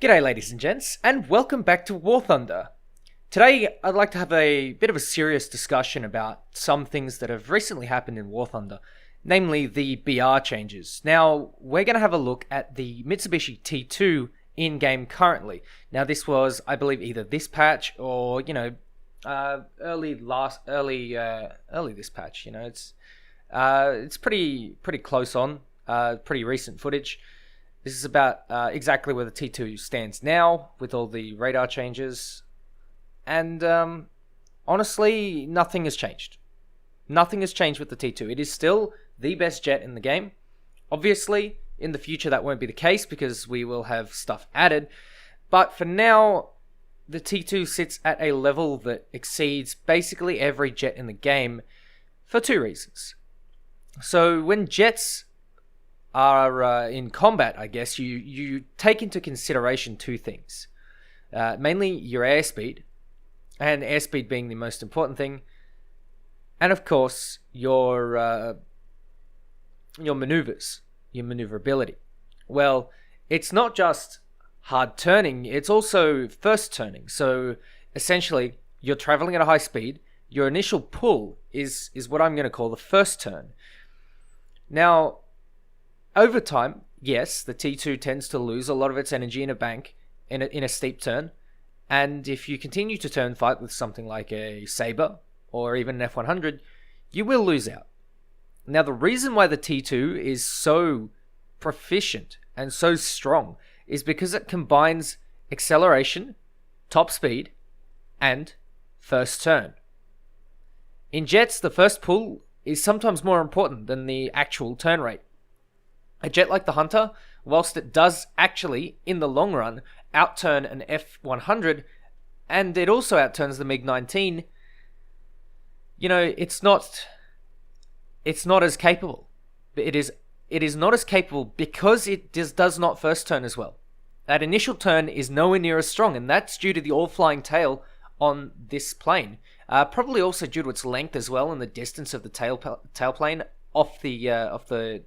G'day ladies and gents, and welcome back to War Thunder. Today I'd like to have a bit of a serious discussion about some things that have recently happened in War Thunder, namely the BR changes. Now, we're going to have a look at the Mitsubishi T2 in-game currently. Now this was, I believe, either this patch or, early this patch. It's pretty close on, pretty recent footage. This is about exactly where the T2 stands now, with all the radar changes. And honestly, nothing has changed. Nothing has changed with the T2. It is still the best jet in the game. Obviously, in the future that won't be the case because we will have stuff added. But for now, the T2 sits at a level that exceeds basically every jet in the game for two reasons. So when jets are in combat, I guess, you take into consideration two things. Mainly your airspeed, and airspeed being the most important thing, and of course your maneuvers, your maneuverability. Well, it's not just hard turning, it's also first turning. So essentially, you're traveling at a high speed, your initial pull is what I'm going to call the first turn. Now, over time, yes, the T2 tends to lose a lot of its energy in a bank, in a steep turn, and if you continue to turn fight with something like a Sabre, or even an F100, you will lose out. Now, the reason why the T2 is so proficient and so strong is because it combines acceleration, top speed, and first turn. In jets, the first pull is sometimes more important than the actual turn rate. A jet like the Hunter, whilst it does actually, in the long run, outturn an F100, and it also outturns the MiG-19, it's not as capable. It is not as capable because it does not first turn as well. That initial turn is nowhere near as strong, and that's due to the all-flying tail on this plane. Probably also due to its length as well, and the distance of the tailplane off the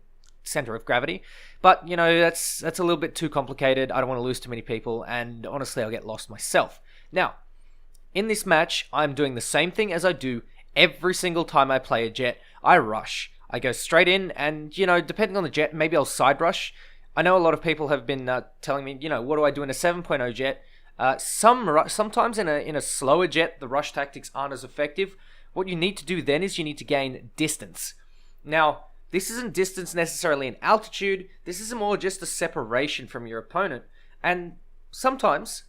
center of gravity. But that's a little bit too complicated. I don't want to lose too many people, and honestly I'll get lost myself. Now, in this match, I'm doing the same thing as I do every single time I play a jet. I rush. I go straight in, and depending on the jet, maybe I'll side rush. I know a lot of people have been telling me, what do I do in a 7.0 jet? Sometimes in a slower jet, the rush tactics aren't as effective. What you need to do then is you need to gain distance. Now, this isn't distance necessarily in altitude, this is more just a separation from your opponent. And sometimes,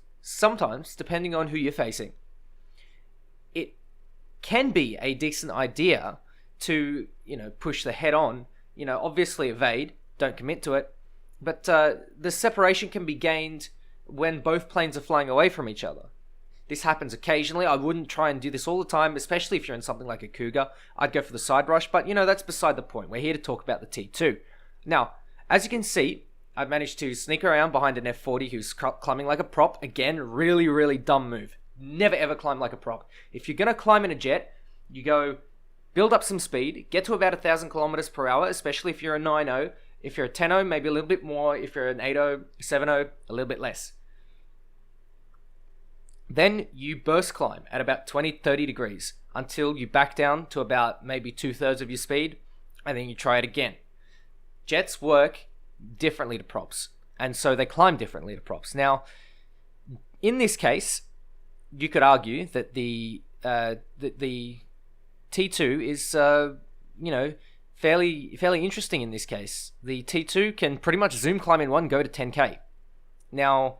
depending on who you're facing, it can be a decent idea to, push the head on, obviously evade, don't commit to it, but the separation can be gained when both planes are flying away from each other. This happens occasionally. I wouldn't try and do this all the time, especially if you're in something like a Cougar. I'd go for the side rush, but that's beside the point. We're here to talk about the T2. Now, as you can see, I've managed to sneak around behind an F40 who's climbing like a prop. Again, really dumb move. Never ever climb like a prop. If you're going to climb in a jet, you go build up some speed, get to about 1,000 kilometers per hour, especially if you're a 9.0. If you're a 10.0, maybe a little bit more. If you're an 8.0, 7.0, a little bit less. Then you burst climb at about 20-30 degrees until you back down to about maybe 2/3 of your speed, and then you try it again. Jets work differently to props, and so they climb differently to props. Now, in this case, you could argue that the T2 is fairly interesting in this case. The T2 can pretty much zoom climb in one go to 10k. Now,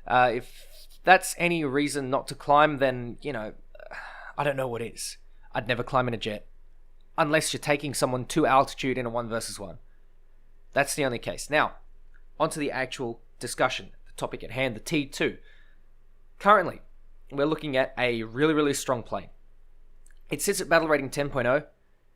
if that's any reason not to climb, then, I don't know what is. I'd never climb in a jet. Unless you're taking someone to altitude in a 1 versus 1. That's the only case. Now, onto the actual discussion, the topic at hand, the T2. Currently, we're looking at a really strong plane. It sits at battle rating 10.0,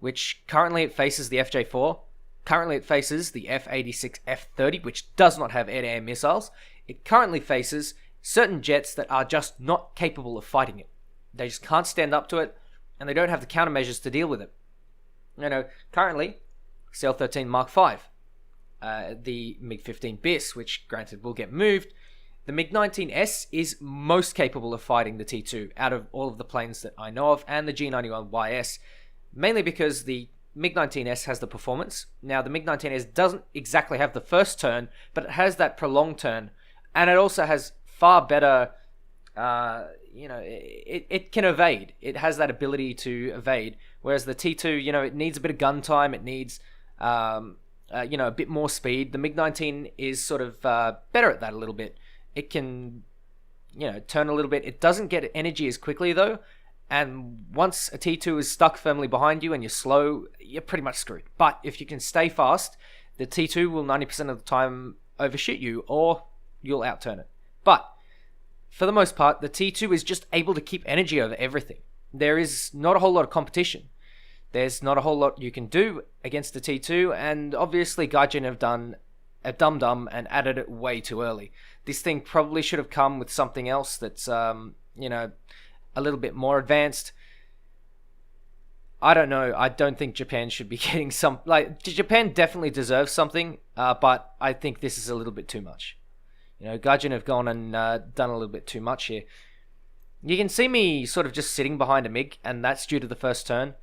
which currently it faces the FJ4. Currently it faces the F-86 F-30, which does not have air-to-air missiles. It currently faces certain jets that are just not capable of fighting it. They just can't stand up to it, and they don't have the countermeasures to deal with it. Currently, CL-13 Mark V, the MiG-15 BIS, which granted will get moved, The MiG-19S is most capable of fighting the T2 out of all of the planes that I know of, and the G91YS, mainly because the MiG-19S has the performance. Now, the MiG-19S doesn't exactly have the first turn, but it has that prolonged turn, and it also has far better, it can evade. It has that ability to evade, whereas the T2, it needs a bit of gun time, it needs, a bit more speed. The MiG-19 is sort of better at that a little bit. It can, turn a little bit. It doesn't get energy as quickly, though. And once a T2 is stuck firmly behind you and you're slow, you're pretty much screwed. But if you can stay fast, the T2 will 90% of the time overshoot you, or you'll outturn it. But for the most part, the T2 is just able to keep energy over everything. There is not a whole lot of competition. There's not a whole lot you can do against the T2, and obviously Gaijin have done a dum-dum and added it way too early. This thing probably should have come with something else that's, a little bit more advanced. I don't know. I don't think Japan should be getting some... Japan definitely deserves something, but I think this is a little bit too much. Gaijin have gone and done a little bit too much here. You can see me sort of just sitting behind a MiG, and that's due to the first turn.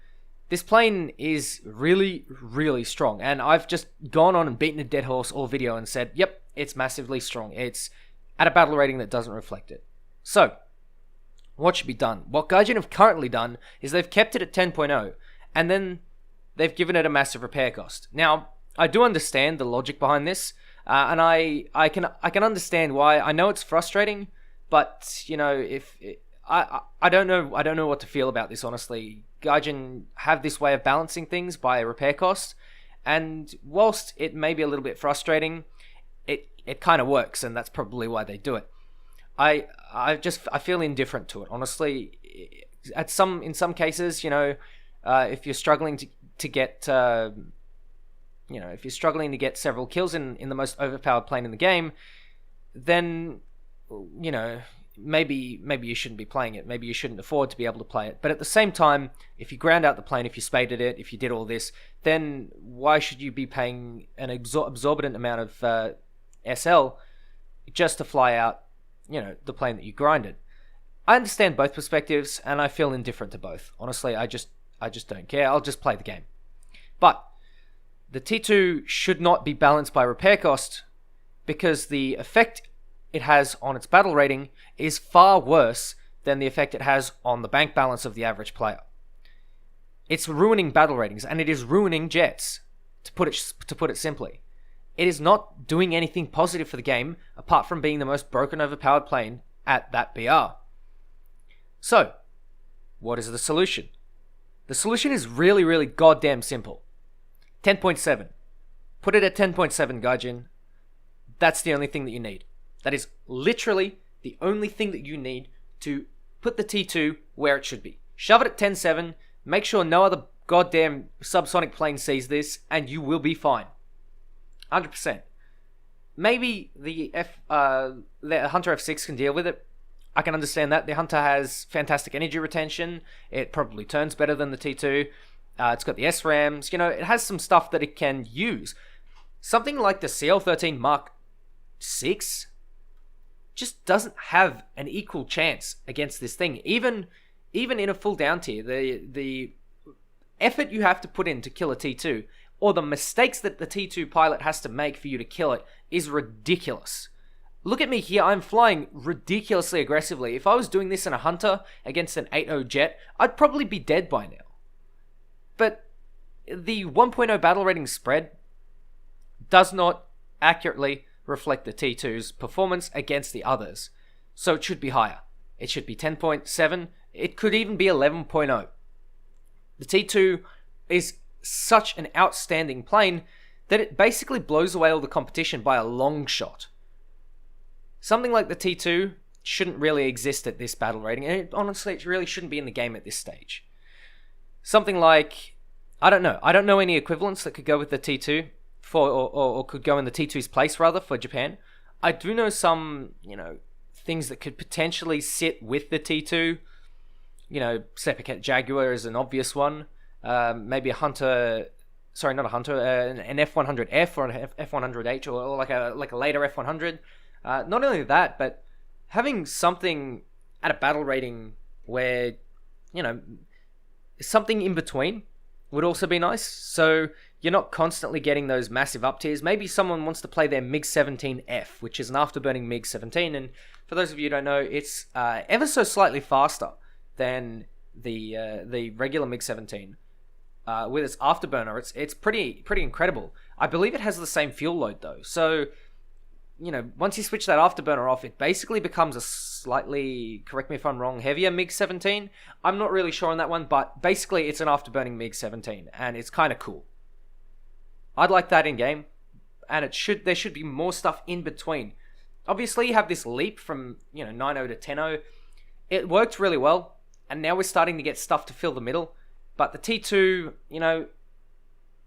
This plane is really, really strong, and I've just gone on and beaten a dead horse all video and said, yep, it's massively strong. It's at a battle rating that doesn't reflect it. So, what should be done? What Gaijin have currently done is they've kept it at 10.0, and then they've given it a massive repair cost. Now, I do understand the logic behind this, and I can understand why. I know it's frustrating, but I don't know what to feel about this, honestly. Gaijin have this way of balancing things by a repair cost, and whilst it may be a little bit frustrating, it kind of works, and that's probably why they do it. I feel indifferent to it, honestly. In some cases, if you're struggling to get if you're struggling to get several kills in the most overpowered plane in the game, then maybe you shouldn't be playing it. Maybe you shouldn't afford to be able to play it. But at the same time, if you ground out the plane, if you spaded it, if you did all this, then why should you be paying an exorbitant amount of SL just to fly out, the plane that you grinded? I understand both perspectives, and I feel indifferent to both. Honestly, I just don't care. I'll just play the game. But the T2 should not be balanced by repair cost, because the effect it has on its battle rating is far worse than the effect it has on the bank balance of the average player. It's ruining battle ratings, and it is ruining jets, to put it simply. It is not doing anything positive for the game, apart from being the most broken overpowered plane at that BR. So, what is the solution? The solution is really, really goddamn simple. 10.7. Put it at 10.7, Gaijin. That's the only thing that you need. That is literally the only thing that you need to put the T2 where it should be. Shove it at 10.7, make sure no other goddamn subsonic plane sees this, and you will be fine. 100%. Maybe the Hunter F6 can deal with it. I can understand that. The Hunter has fantastic energy retention. It probably turns better than the T2. It's got the SRAMs. It has some stuff that it can use. Something like the CL-13 Mark 6 just doesn't have an equal chance against this thing. Even in a full down tier, the effort you have to put in to kill a T2, or the mistakes that the T2 pilot has to make for you to kill it, is ridiculous. Look at me here, I'm flying ridiculously aggressively. If I was doing this in a Hunter against an 8.0 jet, I'd probably be dead by now. But the 1.0 battle rating spread does not accurately reflect the T2's performance against the others. So it should be higher. It should be 10.7. It could even be 11.0. The T2 is such an outstanding plane that it basically blows away all the competition by a long shot. Something like the T2 shouldn't really exist at this battle rating, and honestly, it really shouldn't be in the game at this stage. Something like, I don't know any equivalents that could go with the T2 or could go in the T2's place rather for Japan. I do know some, things that could potentially sit with the T2. Seppicat Jaguar is an obvious one. Maybe a Hunter, sorry, not a Hunter, an F100F or an F100H or like a later F100. Not only that, but having something at a battle rating where, you know, something in between would also be nice. So you're not constantly getting those massive up tiers. Maybe someone wants to play their MiG-17F, which is an afterburning MiG-17, and for those of you who don't know, it's ever so slightly faster than the regular MiG-17. With its afterburner, it's pretty incredible. I believe it has the same fuel load though, so you know, once you switch that afterburner off, it basically becomes a slightly, correct me if I'm wrong, heavier MiG-17. I'm not really sure on that one, but basically it's an afterburning MiG-17, and it's kind of cool. I'd like that in game, and there should be more stuff in between. Obviously, you have this leap from 9.0 to 10.0. It worked really well, and now we're starting to get stuff to fill the middle. But the T2,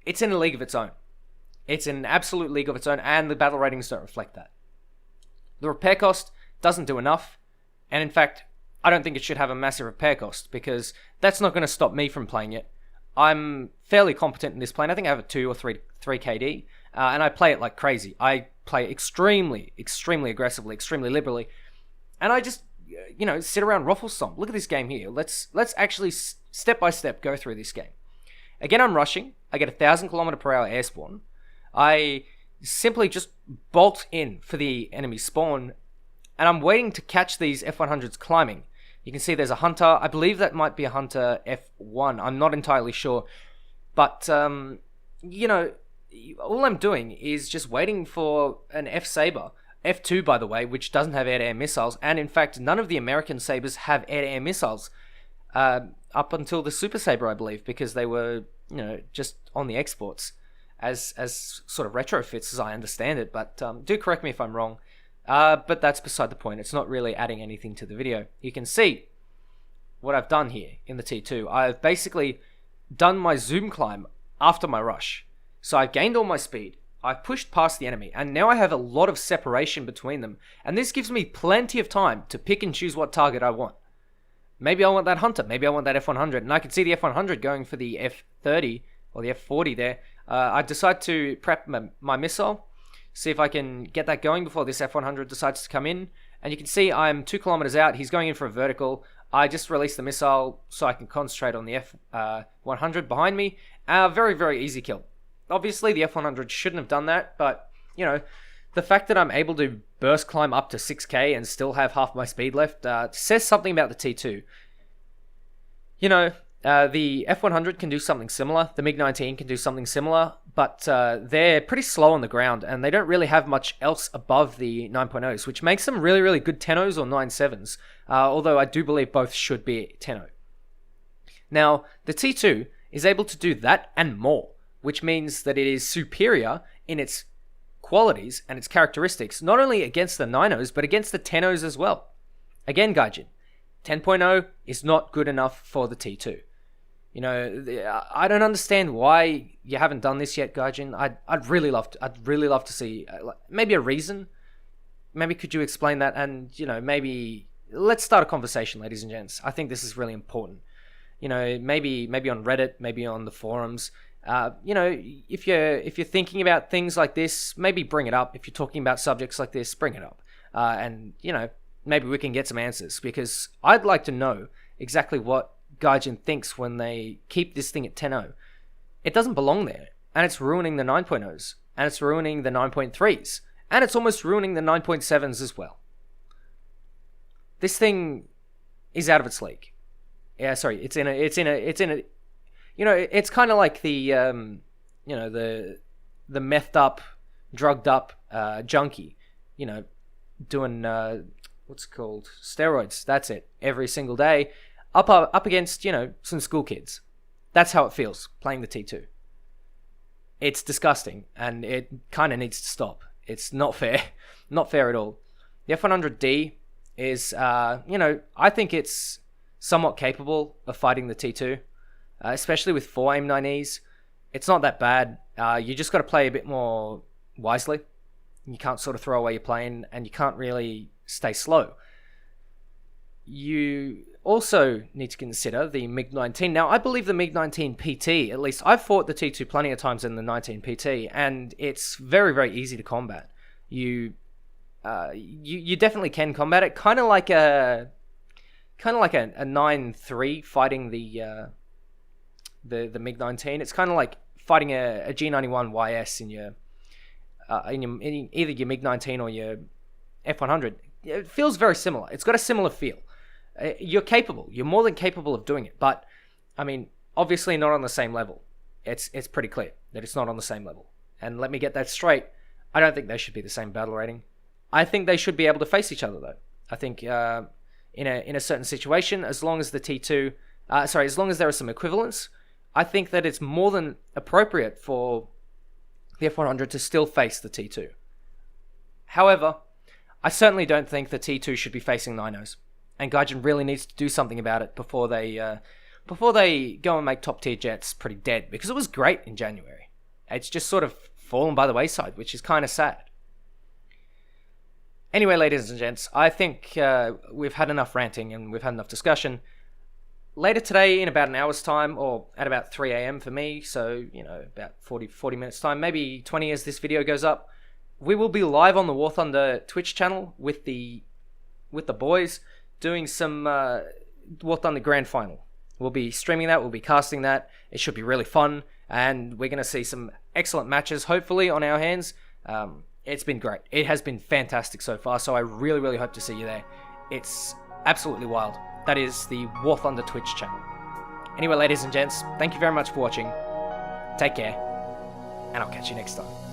it's in a league of its own. It's an absolute league of its own, and the battle ratings don't reflect that. The repair cost doesn't do enough, and in fact, I don't think it should have a massive repair cost, because that's not going to stop me from playing it. I'm fairly competent in this plane. I think I have a 2 or 3 KD, and I play it like crazy. I play extremely aggressively, extremely liberally, and I just, sit around ruffle stomp. Look at this game here. Let's actually step by step go through this game. Again, I'm rushing. I get 1,000 km/h air spawn. I simply just bolt in for the enemy spawn, and I'm waiting to catch these F-100s climbing. You can see there's a Hunter. I believe that might be a Hunter F1. I'm not entirely sure. But, all I'm doing is just waiting for an F-Saber. F2, by the way, which doesn't have air-to-air missiles. And, in fact, none of the American Sabres have air-to-air missiles. Up until the Super Sabre, I believe, because they were, just on the exports as sort of retrofits, as I understand it. But do correct me if I'm wrong. But that's beside the point. It's not really adding anything to the video. You can see what I've done here in the T2. I've basically done my zoom climb after my rush. So I've gained all my speed. I've pushed past the enemy, and now I have a lot of separation between them. And this gives me plenty of time to pick and choose what target I want. Maybe I want that Hunter. Maybe I want that F-100. And I can see the F-100 going for the F-30 or the F-40 there. I decide to prep my missile. See if I can get that going before this F-100 decides to come in. And you can see I'm 2 kilometers out. He's going in for a vertical. I just released the missile so I can concentrate on the F-100 behind me. Very, very easy kill. Obviously, the F-100 shouldn't have done that, but, the fact that I'm able to burst climb up to 6k and still have half my speed left says something about the T2. The F-100 can do something similar. The MiG-19 can do something similar, but they're pretty slow on the ground, and they don't really have much else above the 9.0s, which makes them really, really good 10.0s or 9.7s, although I do believe both should be 10.0. Now, the T2 is able to do that and more, which means that it is superior in its qualities and its characteristics, not only against the 9.0s, but against the 10.0s as well. Again, Gaijin, 10.0 is not good enough for the T2. I don't understand why you haven't done this yet, Gaijin. I'd really love to see maybe a reason. Maybe could you explain that? And maybe let's start a conversation, ladies and gents. I think this is really important. Maybe on Reddit, maybe on the forums. If you're thinking about things like this, maybe bring it up. If you're talking about subjects like this, bring it up. And maybe we can get some answers, because I'd like to know exactly what Gaijin thinks when they keep this thing at 10.0. It doesn't belong there, and it's ruining the 9.0s, and it's ruining the 9.3s, and it's almost ruining the 9.7s as well. This thing is out of its league. Yeah, sorry, it's in a it's kind of like the the methed up, drugged up junkie, doing what's it called, steroids. That's it, every single day. Up against, some school kids. That's how it feels, playing the T2. It's disgusting, and it kind of needs to stop. It's not fair. Not fair at all. The F-100D is, I think it's somewhat capable of fighting the T2, especially with 4 AIM-9Es. It's not that bad. You just got to play a bit more wisely. You can't sort of throw away your plane, and you can't really stay slow. You also need to consider the MiG-19. Now, I believe the MiG-19 PT, at least I've fought the T2 plenty of times in the 19 PT, and it's very, very easy to combat. You you definitely can combat it, kind of like a 9-3 fighting the MiG-19. It's kind of like fighting a G91 YS in either your MiG-19 or your F100. It feels very similar. It's got a similar feel. You're capable. You're more than capable of doing it. But I mean, obviously not on the same level. It's pretty clear that it's not on the same level. And let me get that straight. I don't think they should be the same battle rating. I think they should be able to face each other, though. I think in a certain situation, as long as the T2, as long as there are some equivalents, I think that it's more than appropriate for the F100 to still face the T2. However, I certainly don't think the T2 should be facing 9.0s, and Gaijin really needs to do something about it before they go and make top tier jets pretty dead, because it was great in January. It's just sort of fallen by the wayside, which is kind of sad. Anyway, ladies and gents, I think we've had enough ranting and we've had enough discussion. Later today, in about an hour's time, or at about 3 a.m. for me, so, about 40 minutes time, maybe 20 as this video goes up, we will be live on the War Thunder Twitch channel with the boys doing some War Thunder Grand Final. We'll be streaming that, we'll be casting that. It should be really fun, and we're going to see some excellent matches, hopefully, on our hands. It's been great. It has been fantastic so far, so I really, really hope to see you there. It's absolutely wild. That is the War Thunder Twitch channel. Anyway, ladies and gents, thank you very much for watching. Take care, and I'll catch you next time.